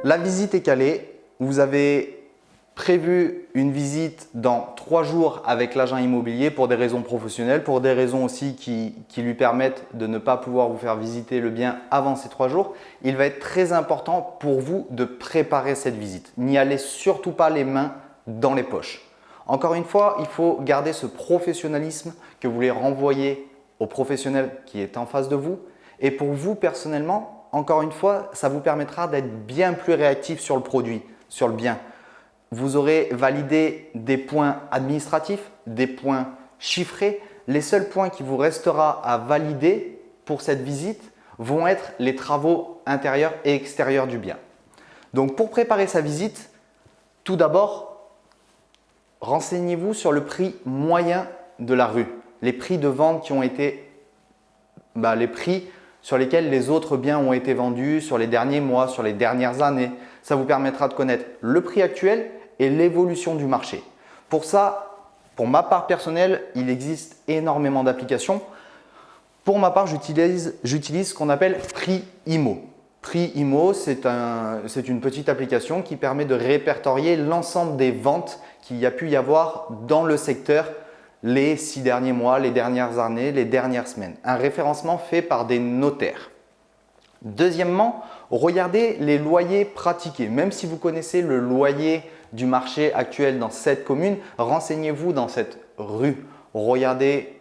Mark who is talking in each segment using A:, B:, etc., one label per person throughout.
A: La visite est calée. Vous avez prévu une visite dans 3 jours avec l'agent immobilier pour des raisons professionnelles, pour des raisons aussi qui lui permettent de ne pas pouvoir vous faire visiter le bien avant ces 3 jours. Il va être très important pour vous de préparer cette visite. N'y allez surtout pas les mains dans les poches. Encore une fois, il faut garder ce professionnalisme que vous voulez renvoyer au professionnel qui est en face de vous. Et pour vous personnellement, encore une fois, ça vous permettra d'être bien plus réactif sur le produit, sur le bien. Vous aurez validé des points administratifs, des points chiffrés. Les seuls points qui vous restera à valider pour cette visite vont être les travaux intérieurs et extérieurs du bien. Donc pour préparer sa visite, tout d'abord, renseignez-vous sur le prix moyen de la rue. Les prix de vente qui ont été les prix sur lesquels les autres biens ont été vendus sur les derniers mois, sur les dernières années. Ça vous permettra de connaître le prix actuel et l'évolution du marché. Pour ça, pour ma part personnelle, il existe énormément d'applications. Pour ma part, j'utilise ce qu'on appelle Prix Immo. Prix Immo, c'est une petite application qui permet de répertorier l'ensemble des ventes qu'il y a pu y avoir dans le secteur les 6 derniers mois, les dernières années, les dernières semaines. Un référencement fait par des notaires. Deuxièmement, regardez les loyers pratiqués. Même si vous connaissez le loyer du marché actuel dans cette commune, renseignez-vous dans cette rue. Regardez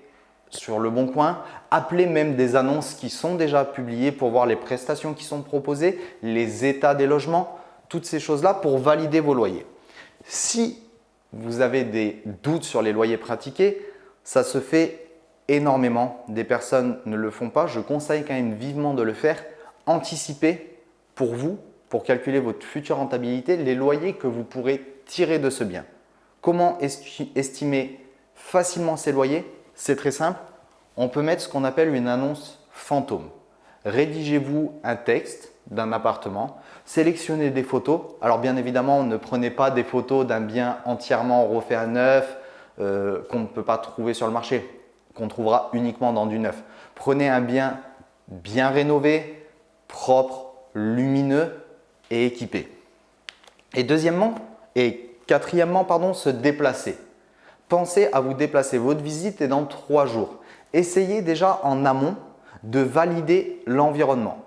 A: sur Le Bon Coin, appelez même des annonces qui sont déjà publiées pour voir les prestations qui sont proposées, les états des logements, toutes ces choses-là pour valider vos loyers. Si vous avez des doutes sur les loyers pratiqués, ça se fait énormément. Des personnes ne le font pas. Je conseille quand même vivement de le faire. Anticipez pour vous, pour calculer votre future rentabilité, les loyers que vous pourrez tirer de ce bien. Comment estimer facilement ces loyers? C'est très simple. On peut mettre ce qu'on appelle une annonce fantôme. Rédigez-vous un texte d'un appartement, sélectionnez des photos. Alors bien évidemment, ne prenez pas des photos d'un bien entièrement refait à neuf qu'on ne peut pas trouver sur le marché, qu'on trouvera uniquement dans du neuf. Prenez un bien bien rénové, propre, lumineux et équipé. Et quatrièmement, se déplacer. Pensez à vous déplacer. Votre visite est dans 3 jours. Essayez déjà en amont de valider l'environnement.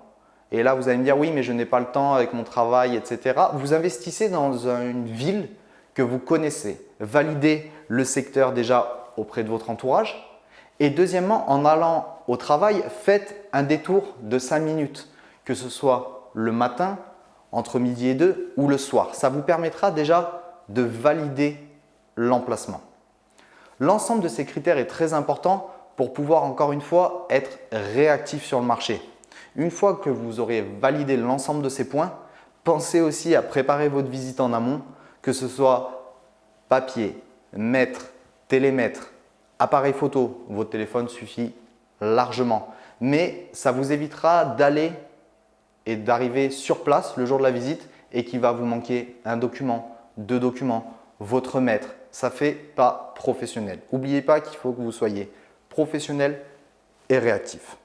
A: Et là, vous allez me dire, oui, mais je n'ai pas le temps avec mon travail, etc. Vous investissez dans une ville que vous connaissez. Validez le secteur déjà auprès de votre entourage. Et deuxièmement, en allant au travail, faites un détour de 5 minutes, que ce soit le matin, entre midi et 2 ou le soir. Ça vous permettra déjà de valider l'emplacement. L'ensemble de ces critères est très important pour pouvoir encore une fois être réactif sur le marché. Une fois que vous aurez validé l'ensemble de ces points, pensez aussi à préparer votre visite en amont, que ce soit papier, mètre, télémètre, appareil photo. Votre téléphone suffit largement. Mais ça vous évitera d'aller et d'arriver sur place le jour de la visite et qu'il va vous manquer un document, 2 documents, votre maître. Ça ne fait pas professionnel. N'oubliez pas qu'il faut que vous soyez professionnel et réactif.